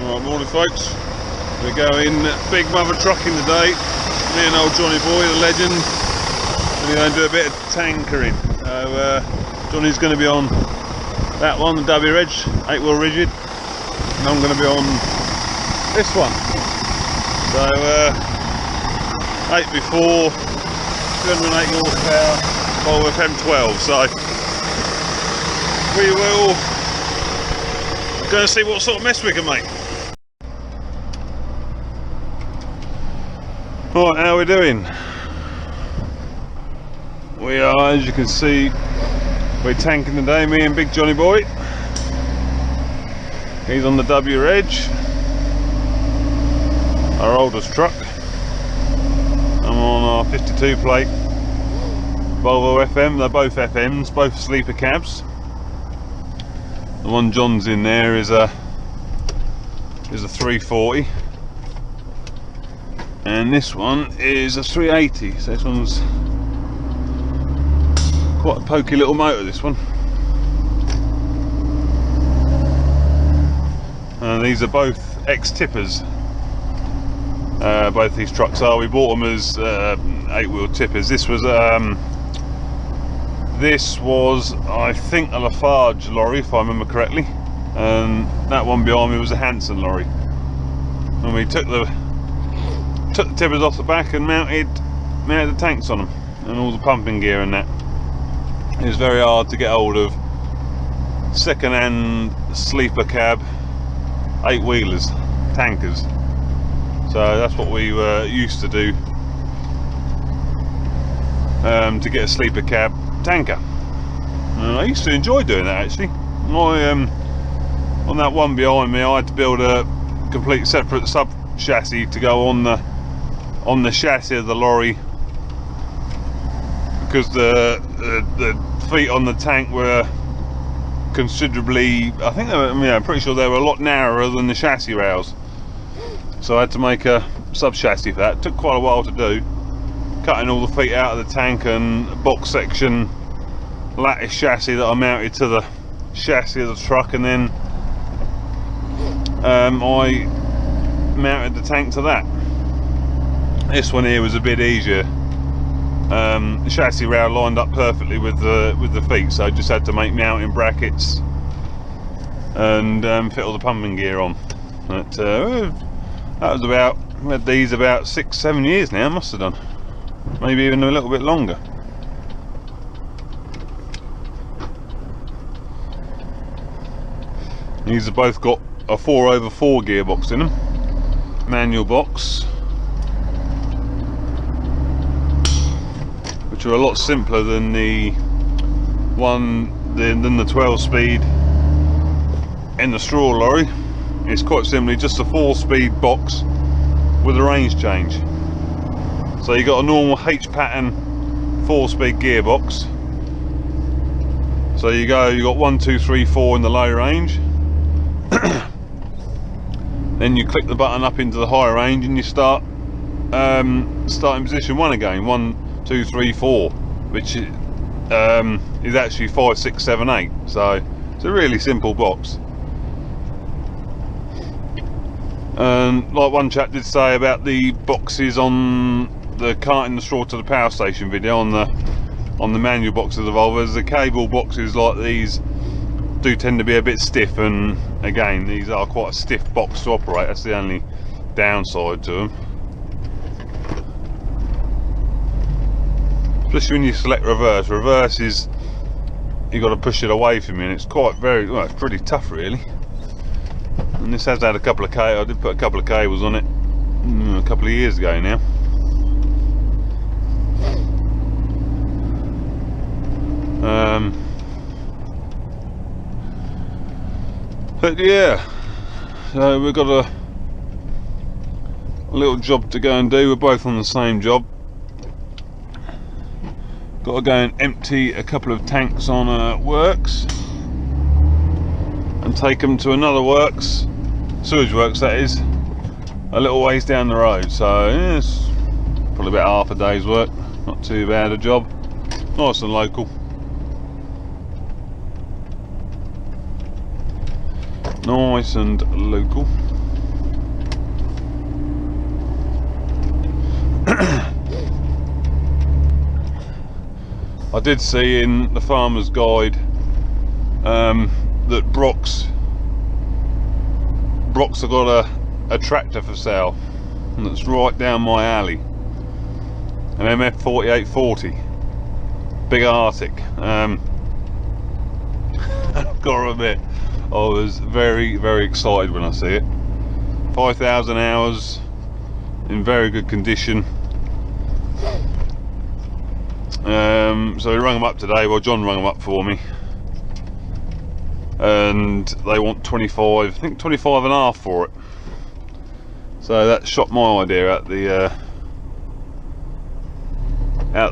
Alright, morning folks. We're going big mother trucking today. Me and old Johnny Boy, the legend. We're going to do a bit of tankering. So Johnny's going to be on that one, the W Reg, 8-wheel rigid. And I'm going to be on this one. So 8x4, 280 horsepower, Volvo FM12. So we will go and see what sort of mess we can make. Right, how are we doing? We are, as you can see, we're tanking today, me and big Johnny Boy. He's on the W Reg, our oldest truck. I'm on our 52 plate Volvo FM. They're both FMs, both sleeper cabs. The one John's in there is a 340, and this one is a 380. So this one's quite a pokey little motor, this one. And these are both ex-tippers. Both these trucks are. We bought them as 8-wheel tippers. This was I think a Lafarge lorry, if I remember correctly, and that one behind me was a Hanson lorry. And we took the tippers off the back and mounted the tanks on them and all the pumping gear and that. It was very hard to get hold of second-hand sleeper cab 8-wheelers, tankers. So that's what we used to do to get a sleeper cab tanker. And I used to enjoy doing that actually. On that one behind me, I had to build a complete separate sub chassis to go on the chassis of the lorry, because the feet on the tank were considerably, I think they were, I'm pretty sure they were a lot narrower than the chassis rails. So I had to make a sub chassis for that. It took quite a while to do, cutting all the feet out of the tank and box section lattice chassis that I mounted to the chassis of the truck, and then I mounted the tank to that. This one here was a bit easier. The chassis rail lined up perfectly with the feet, so I just had to make mounting brackets and fit all the pumping gear on. But that was about, we had these about 6-7 years now, must have done, maybe even a little bit longer. These have both got a 4/4 gearbox in them, manual box, which are a lot simpler than the 12-speed in the straw lorry. It's quite simply just a 4-speed box with a range change. So you got a normal H pattern 4-speed gearbox. So you got 1, 2, 3, 4 in the low range. Then you click the button up into the high range and you start in position 1 again. 1, 2, 3, 4, which is actually 5, 6, 7, 8. So it's a really simple box. And like one chap did say about the boxes on the carting the straw to the power station video, on the manual box of the Volvos, the cable boxes like these do tend to be a bit stiff, and again these are quite a stiff box to operate. That's the only downside to them, especially when you select reverse. Reverse is, you've got to push it away from you, and it's it's pretty tough really. And this has had a couple of I did put a couple of cables on it a couple of years ago now. But yeah, so we've got a little job to go and do. We're both on the same job. Got to go and empty a couple of tanks on works and take them to another works, sewage works that is, a little ways down the road. So yeah, it's probably about half a day's work. Not too bad a job, nice and local. Nice and local. I did see in the Farmer's Guide that Brock's have got a tractor for sale, and that's right down my alley, an MF 4840 Big Arctic. I've got to admit, I was very excited when I see it. 5,000 hours, in very good condition. So we rung them up today. Well, John rung them up for me, and they want 25, I think 25 and a half for it. So that shot my idea out the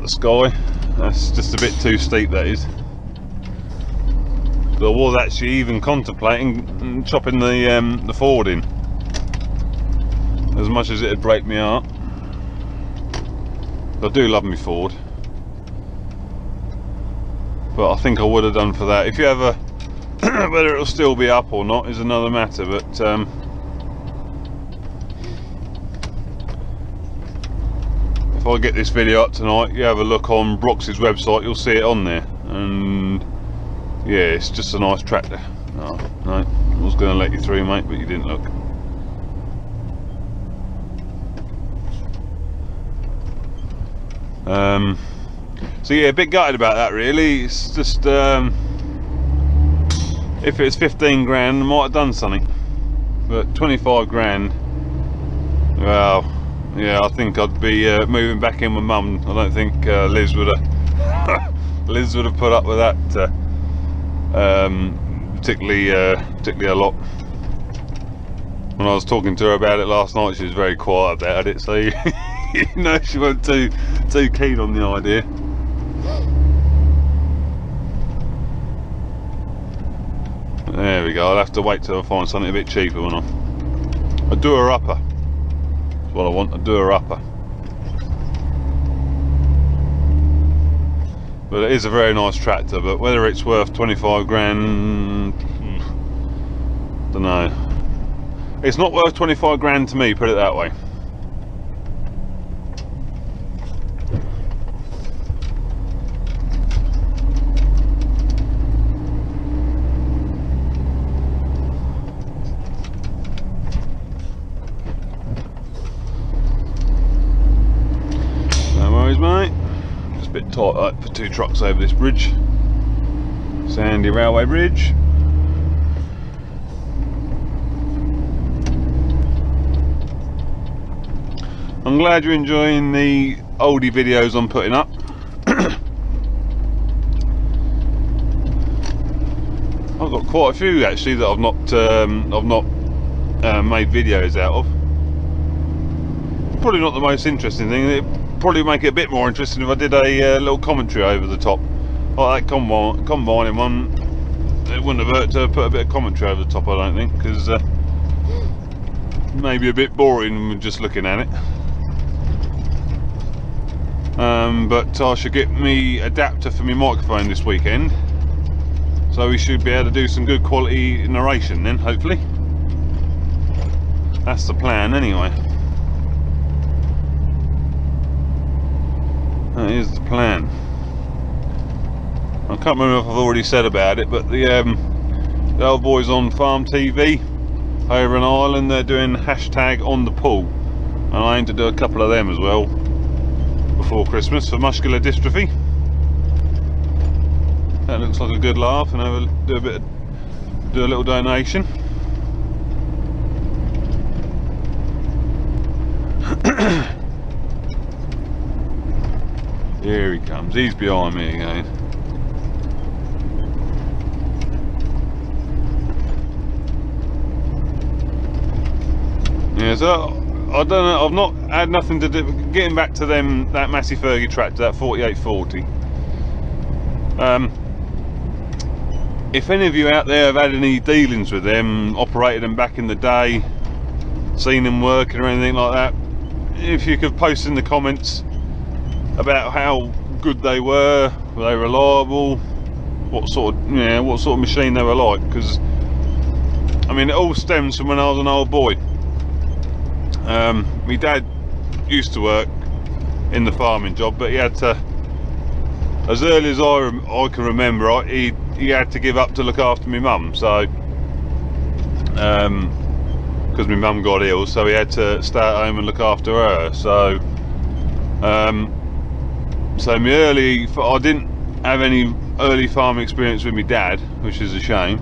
sky. That's just a bit too steep, that is. But I was actually even contemplating chopping the Ford in, as much as it'd break my heart. I do love me Ford, but I think I would have done for that. If you ever whether it'll still be up or not is another matter, but if I get this video up tonight, you have a look on Brock's website, you'll see it on there. And yeah, it's just a nice tractor. Oh, no, I was going to let you through, mate, but you didn't look. So yeah, a bit gutted about that really. It's just if it's 15 grand I might have done something, but 25 grand, well yeah, I think I'd be moving back in with Mum. I don't think Liz would have Liz would have put up with that particularly a lot. When I was talking to her about it last night, she was very quiet about it, so you know, she wasn't too keen on the idea. There we go. I'll have to wait till I find something a bit cheaper, won't I? A doer upper. That's what I want, a doer upper. But it is a very nice tractor, but whether it's worth 25 grand, don't know. It's not worth 25 grand to me, put it that way. Bit tight for two trucks over this bridge, sandy railway bridge. I'm glad you're enjoying the oldie videos I'm putting up. I've got quite a few actually that I've not made videos out of. Probably not the most interesting thing. It probably make it a bit more interesting if I did a little commentary over the top, like that combining one. It wouldn't have hurt to put a bit of commentary over the top, I don't think, because maybe a bit boring just looking at it. But I should get me adapter for my microphone this weekend, so we should be able to do some good quality narration then, hopefully. That's the plan anyway. That is the plan. I can't remember if I've already said about it, but the old boys on Farm TV over in Ireland, they're doing #OnThePool, and I aim to do a couple of them as well before Christmas for muscular dystrophy. That looks like a good laugh, and do a little donation. Here he comes, he's behind me again. Yeah, so I don't know, I've not had nothing to do, getting back to them, that Massey Fergie tractor, that 4840. If any of you out there have had any dealings with them, operated them back in the day, seen them working or anything like that, if you could post in the comments about how good they were reliable, what sort of machine they were like, because I mean it all stems from when I was an old boy. My dad used to work in the farming job, but he had to, as early as I can remember, he had to give up to look after my mum. So because my mum got ill, so he had to stay at home and look after her. So so I didn't have any early farming experience with my dad, which is a shame.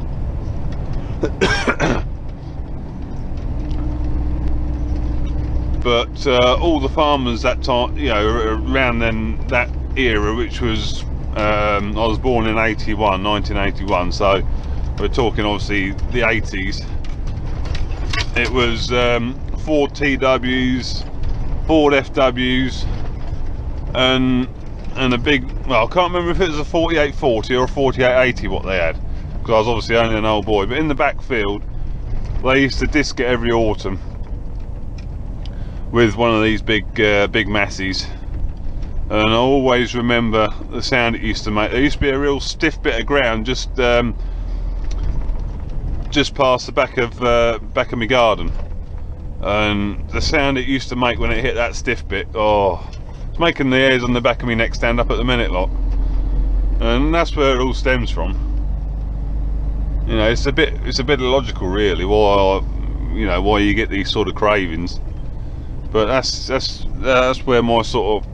But all the farmers that time, you know, around then, that era, which was I was born in 1981, so we're talking obviously the 80s. It was Ford TWs, Ford FWs, and a big, well, I can't remember if it was a 4840 or a 4880 what they had, because I was obviously only an old boy. But in the backfield, they used to disc it every autumn with one of these big Massies, and I always remember the sound it used to make. There used to be a real stiff bit of ground just past the back of my garden, and the sound it used to make when it hit that stiff bit, oh, it's making the hairs on the back of my neck stand up at the minute, lot. And that's where it all stems from. You know, it's a bit illogical, really, why you get these sort of cravings. But that's where my sort of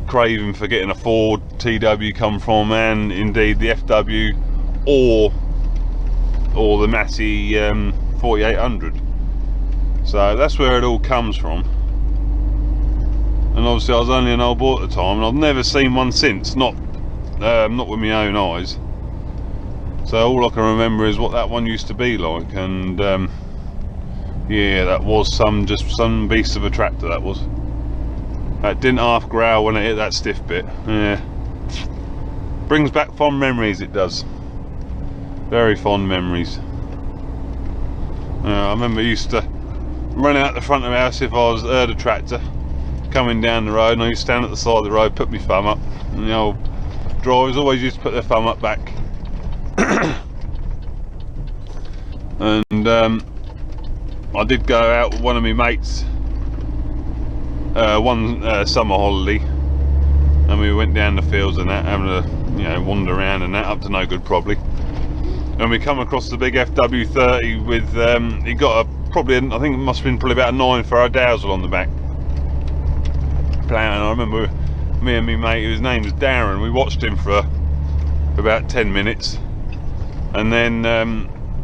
craving for getting a Ford TW come from, and indeed the FW or the Massey 4800. So that's where it all comes from. And obviously I was only an old boy at the time, and I've never seen one since, not with my own eyes. So all I can remember is what that one used to be like, and yeah, that was some beast of a tractor, that was. That didn't half growl when it hit that stiff bit. Yeah, brings back fond memories, it does. Very fond memories. I remember I used to run out the front of the house if I heard a tractor coming down the road, and I used to stand at the side of the road, put my thumb up, and the old drivers always used to put their thumb up back. And I did go out with one of my mates one summer holiday, and we went down the fields and that, having a wander around and that, up to no good probably. And we come across the big FW30 with he got probably I think it must have been probably about a 9 for our dowsel on the back. Plowing. I remember me and my mate, whose name was Darren, we watched him for about 10 minutes, and then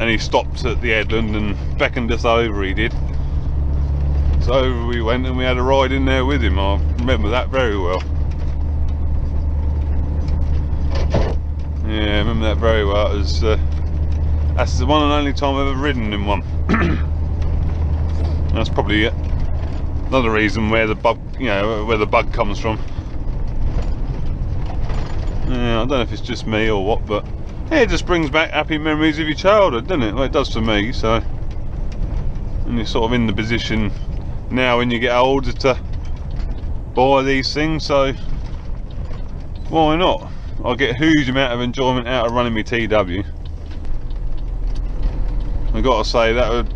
and he stopped at the headland and beckoned us over, he did. So over we went, and we had a ride in there with him. I remember that very well. Yeah, I remember that very well. It was, that's the one and only time I've ever ridden in one. That's probably another reason where the bug, where the bug comes from. Yeah, I don't know if it's just me or what, but yeah, it just brings back happy memories of your childhood, doesn't it? Well, it does for me. So, and you're sort of in the position now when you get older to buy these things, so why not? I get a huge amount of enjoyment out of running my TW. I've got to say that'd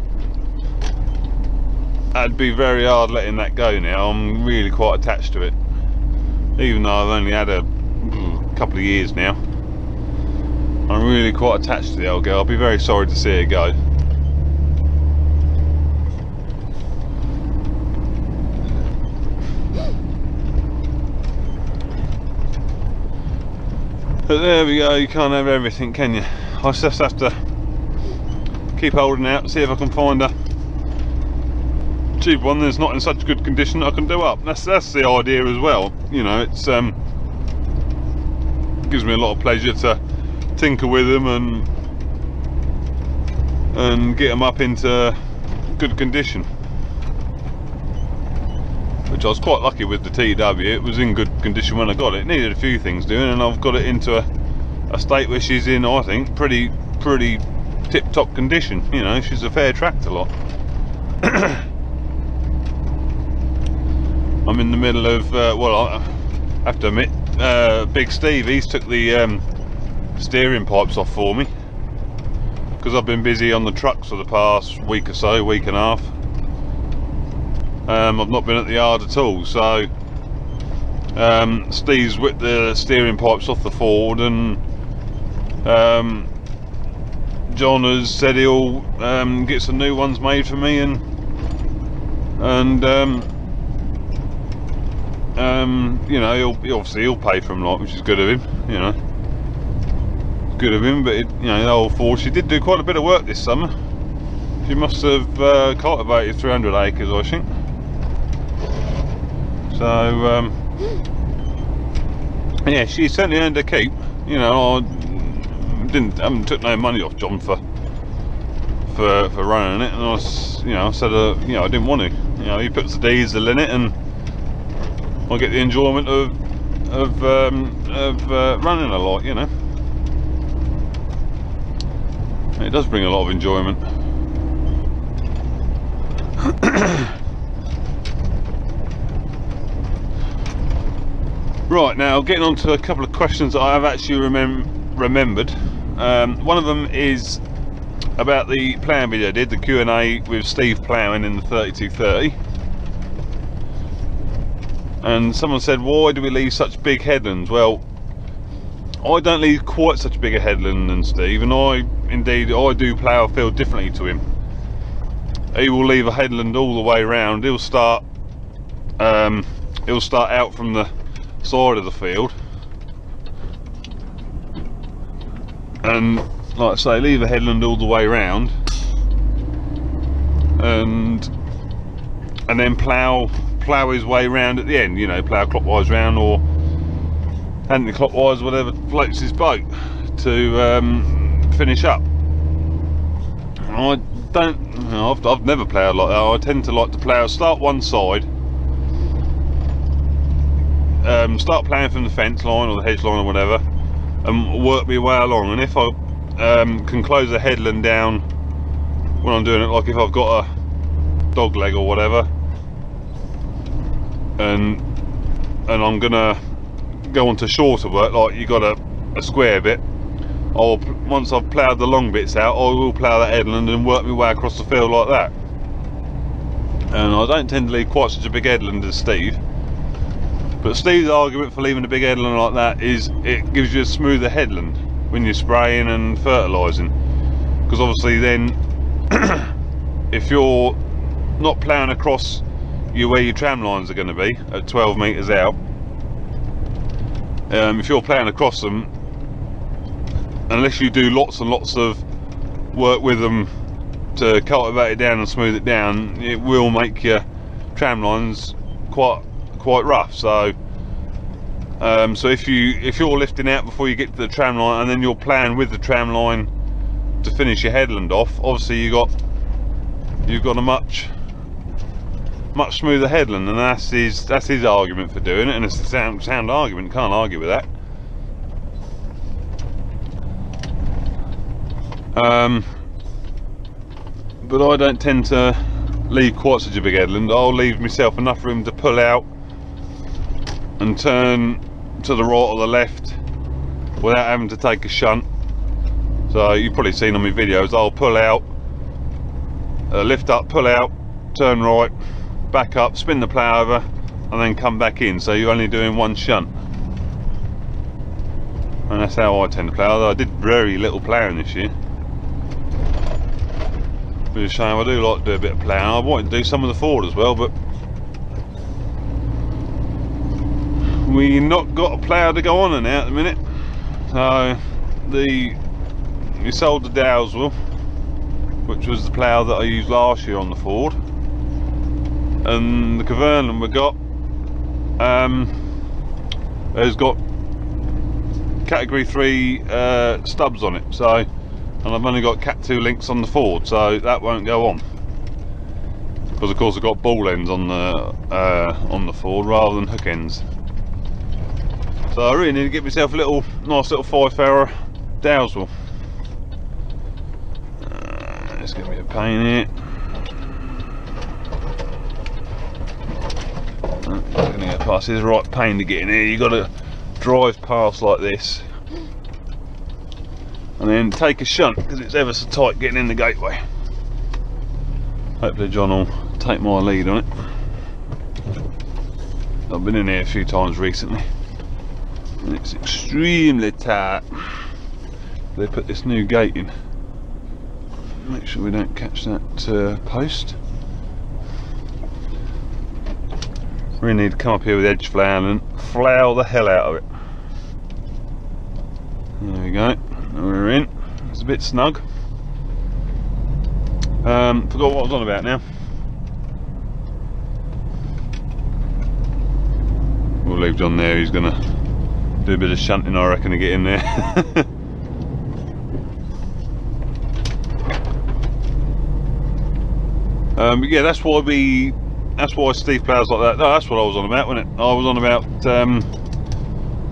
be very hard letting that go now. I'm really quite attached to it, even though I've only had a couple of years now. I'm really quite attached to the old girl. I'll be very sorry to see her go. But there we go, you can't have everything, can you? I just have to keep holding out, see if I can find a cheap one that's not in such good condition that I can do up. That's the idea as well. It's gives me a lot of pleasure to tinker with them and get them up into good condition, which I was quite lucky with the TW. It was in good condition when I got it. It needed a few things doing, and I've got it into a state where she's in, I think, pretty tip-top condition. She's a fair tractor lot. I'm in the middle of well, I have to admit, Big Steve, he's took the steering pipes off for me, because I've been busy on the trucks for the past week or so, week and a half. I've not been at the yard at all, so Steve's whipped the steering pipes off the Ford, and John has said he'll get some new ones made for me, and you know, he'll pay for them, like, which is good of him, you know. Good of him. But you know, the old Ford, she did do quite a bit of work this summer. She must have cultivated 300 acres, I think. So yeah, she certainly earned her keep. You know, I haven't took no money off John for running it, and I was, you know, I said, you know, I didn't want to. You know, he puts the diesel in it, and I get the enjoyment of running a lot, you know. It does bring a lot of enjoyment. Right, now getting on to a couple of questions that I have actually remembered. One of them is about the ploughing video I did, the Q&A with Steve ploughing in the 3230. And someone said, why do we leave such big headlands? Well, I don't leave quite such a big a headland than Steve, and I do plough a field differently to him. He will leave a headland all the way around. He'll start out from the side of the field, and like I say, leave a headland all the way around, and then plough his way round at the end, you know, plough clockwise round or anti-clockwise, whatever floats his boat, to finish up. I've never ploughed like that. I tend to like to plough, start one side, start ploughing from the fence line or the hedge line or whatever, and work my way along. And if I can close the headland down when I'm doing it, like if I've got a dog leg or whatever, and I'm gonna go on to shorter work, like you got a square bit, once I've ploughed the long bits out, I will plough that headland and work my way across the field like that. And I don't tend to leave quite such a big headland as Steve. But Steve's argument for leaving a big headland like that is it gives you a smoother headland when you're spraying and fertilising. Because obviously then, if you're not ploughing across where your tram lines are going to be at 12 metres out, if you're ploughing across them, unless you do lots and lots of work with them to cultivate it down and smooth it down, it will make your tram lines quite rough. So so if you're lifting out before you get to the tram line, and then you're ploughing with the tram line to finish your headland off, obviously you've got a much smoother headland, and that's his argument for doing it, and it's a sound argument, can't argue with that. But I don't tend to leave quite such a big headland. I'll leave myself enough room to pull out and turn to the right or the left without having to take a shunt. So you've probably seen on my videos, I'll pull out, lift up, pull out, turn right, back up, spin the plough over, and then come back in. So you're only doing one shunt, and that's how I tend to plough. Although I did very little ploughing this year. It's a shame. I do like to do a bit of ploughing. I wanted to do some of the Ford as well, but we not got a plough to go on and out at the minute. So we sold the Dowswell, which was the plough that I used last year on the Ford, and the Cavernan we got has got category 3 stubs on it. So, and I've only got cat 2 links on the Ford, so that won't go on, because of course I've got ball ends on the Ford rather than hook ends. So I really need to get myself a nice little 5-hour Dowswell. It's going to be a pain here. It's going to get past. It's a right pain to get in here. You've got to drive past like this, and then take a shunt, because it's ever so tight getting in the gateway. Hopefully John will take my lead on it. I've been in here a few times recently and it's extremely tight. They put this new gate in. Make sure we don't catch that post. We need to come up here with edge flail and flail the hell out of it. There we go, we're in. It's a bit snug. Forgot what I was on about now. We'll leave John there, he's gonna do a bit of shunting I reckon to get in there. But yeah, that's why Steve plows like that. No, that's what I was on about, wasn't it? I was on about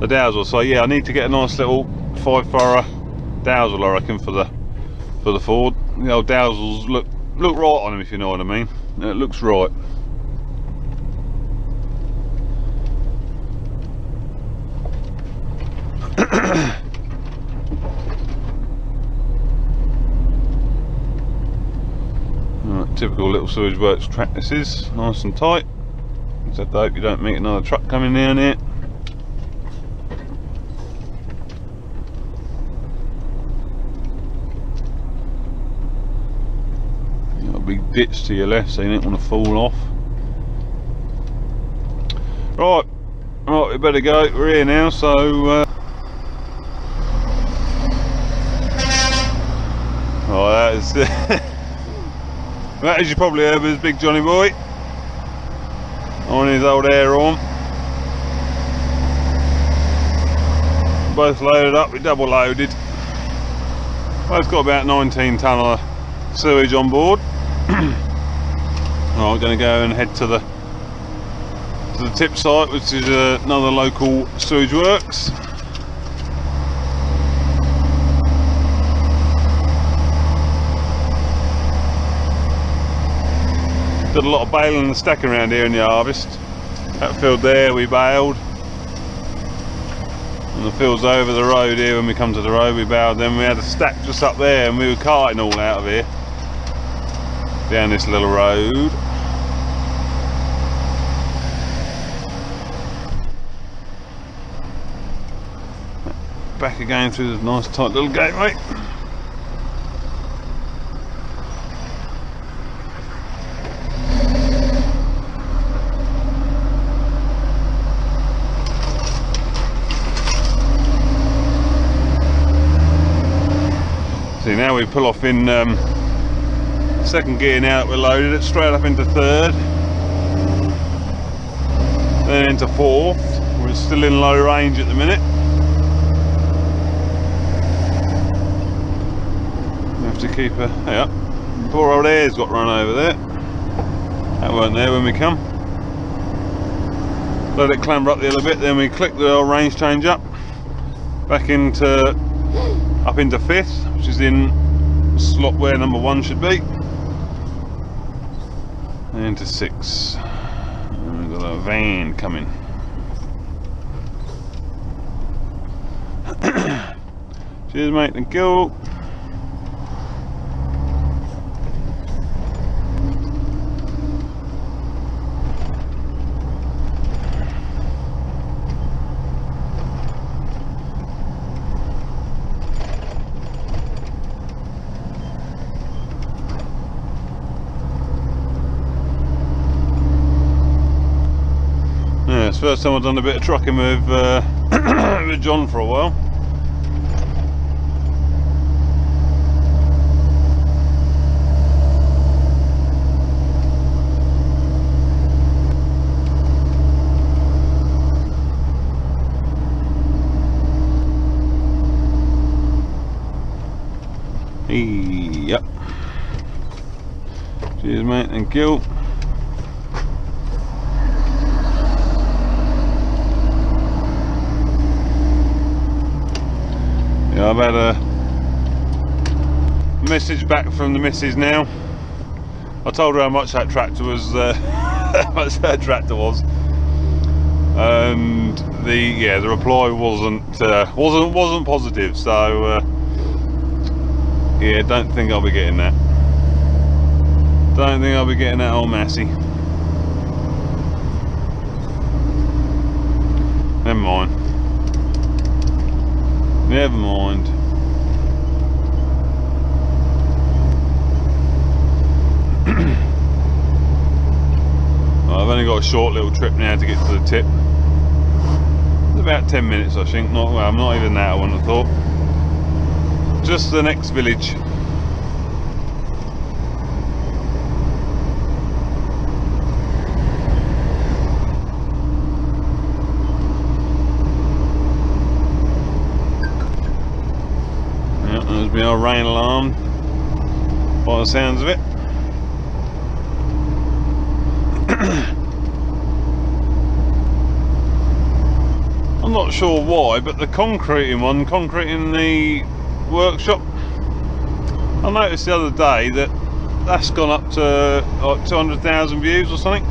the dowsel. So yeah, I need to get a nice little 5-furrow dowsel, I reckon, for the Ford. The old dowsels look right on them, if you know what I mean. It looks right. Right, typical little sewage works track this is, nice and tight. Except I hope you don't meet another truck coming down here. You've got a big ditch to your left so you don't want to fall off. Right, we better go. We're here now, so that is that, as you probably heard, was Big Johnny Boy on his old air arm. Both loaded up, we double loaded. Both got about 19 tonne of sewage on board. Right, we're going to go and head to the tip site, which is another local sewage works. Did a lot of baling and stacking around here in the harvest. That field there we baled, and the field's over the road here. When we come to the road we baled. Then we had a stack just up there and we were carting all out of here down this little road. Back again through this nice tight little gateway. See, now we pull off in second gear now that we're loaded it, straight up into third, then into fourth. We're still in low range at the minute. We have to keep a, yeah, poor old air's got run over there. That weren't there when we come. Let it clamber up the other bit, then we click the old range change up into fifth, which is in slot where number 1 should be, and into 6. And we've got a van coming. Cheers mate, thank you. It's the first time I've done a bit of trucking with with John for a while. Yep. Cheers mate, thank you. Yeah, I've had a message back from the missus now. I told her how much that tractor was, how much that tractor was, and the reply wasn't positive. So yeah, don't think I'll be getting that. Don't think I'll be getting that old Massey. Never mind. Never mind. I've only got a short little trip now to get to the tip. It's about 10 minutes, I think. Not well, not even that, I wouldn't have thought. Just the next village. Yeah, there's my old rain alarm by the sounds of it. I'm not sure why, but the concreting the workshop, I noticed the other day that's gone up to like 200,000 views or something.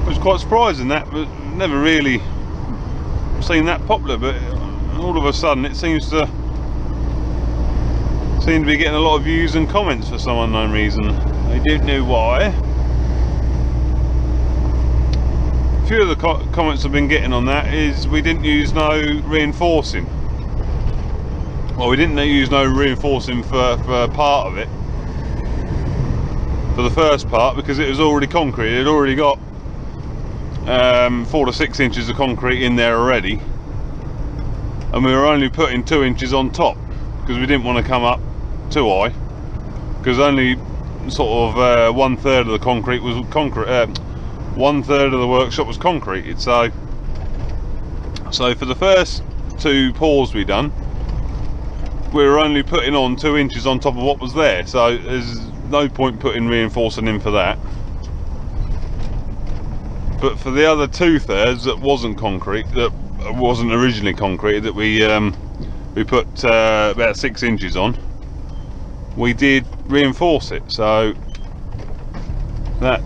Which is quite surprising, that, but never really seen that popular, but all of a sudden it seems to be getting a lot of views and comments for some unknown reason. I don't know why. A few of the comments I've been getting on that is we didn't use no reinforcing. Well, we didn't use no reinforcing for part of it. For the first part, because it was already concrete. It had already got 4 to 6 inches of concrete in there already. And we were only putting 2 inches on top, because we didn't want to come up too high. Because only sort of 1/3 of the concrete was concrete. 1/3 of the workshop was concreted. So for the first 2 pours we done, we were only putting on 2 inches on top of what was there. So there's no point putting reinforcing in for that. But for the other 2/3 that wasn't concrete, that wasn't originally concrete, that we put about 6 inches on, we did reinforce it. So that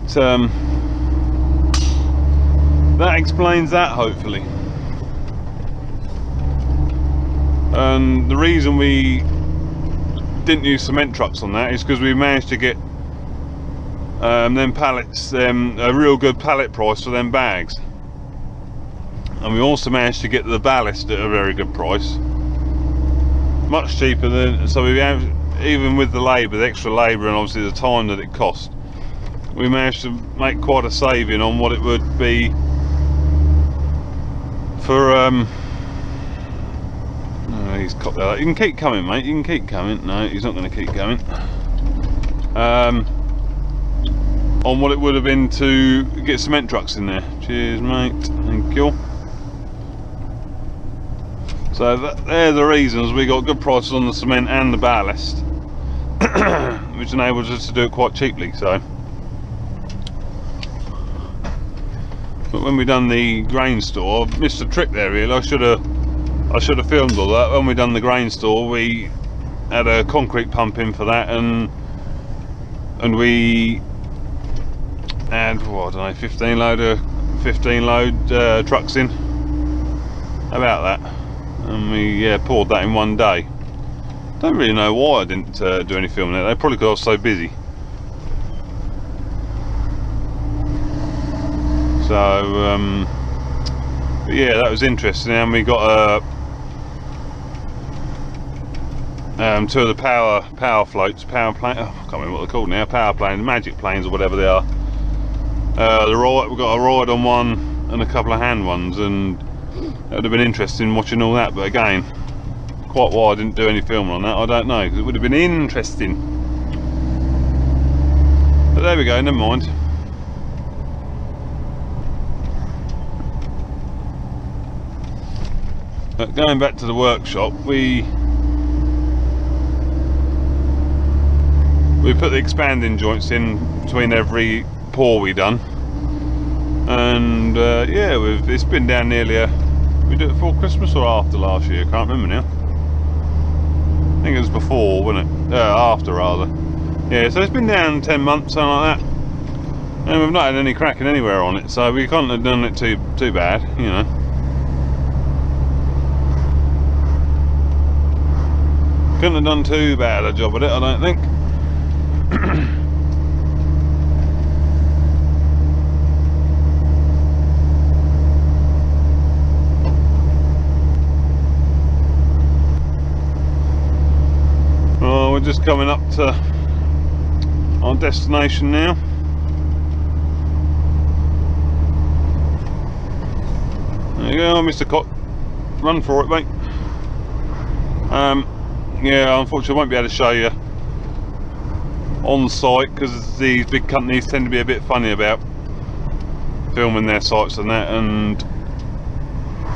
explains that, hopefully. And the reason we didn't use cement trucks on that is because we managed to get them pallets, a real good pallet price for them bags. And we also managed to get the ballast at a very good price, much cheaper than, so we have, even with the labour, the extra labour and obviously the time that it cost, we managed to make quite a saving on what it would be for oh, he's cocked that up. You can keep coming, mate, you can keep coming. No, he's not going to keep coming. On what it would have been to get cement trucks in there. Cheers, mate, thank you. So they're the reasons we got good prices on the cement and the ballast, which enables us to do it quite cheaply. So, but when we done the grain store, I missed a trick there really. I should have filmed all that. When we done the grain store, we had a concrete pump in for that, and we had, well, I don't know, 15 load trucks in, about that. And we poured that in one day. Don't really know why I didn't do any filming there. Probably because I was so busy. So but yeah, that was interesting. And we got 2 of the power floats, power plane. Oh, I can't remember what they're called now. Power planes, magic planes, or whatever they are. We've got a ride on one and a couple of hand ones, and it would have been interesting watching all that, but again, quite why I didn't do any filming on that, I don't know, because it would have been interesting. But there we go, never mind. But going back to the workshop, we put the expanding joints in between every pour we done, and yeah, it's been down nearly we did it before Christmas or after last year, can't remember now. I think it was before, wasn't it? After rather. Yeah, so it's been down 10 months, something like that. And we've not had any cracking anywhere on it, so we can't have done it too bad, you know. Couldn't have done too bad a job at it, I don't think. just coming up to our destination now. There you go, Mr. Cott. Run for it, mate. Yeah, unfortunately I won't be able to show you on site because these big companies tend to be a bit funny about filming their sites and that, and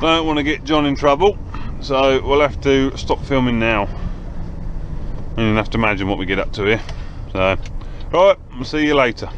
don't want to get John in trouble, so we'll have to stop filming now. And you'll have to imagine what we get up to here. So, alright, I'll see you later.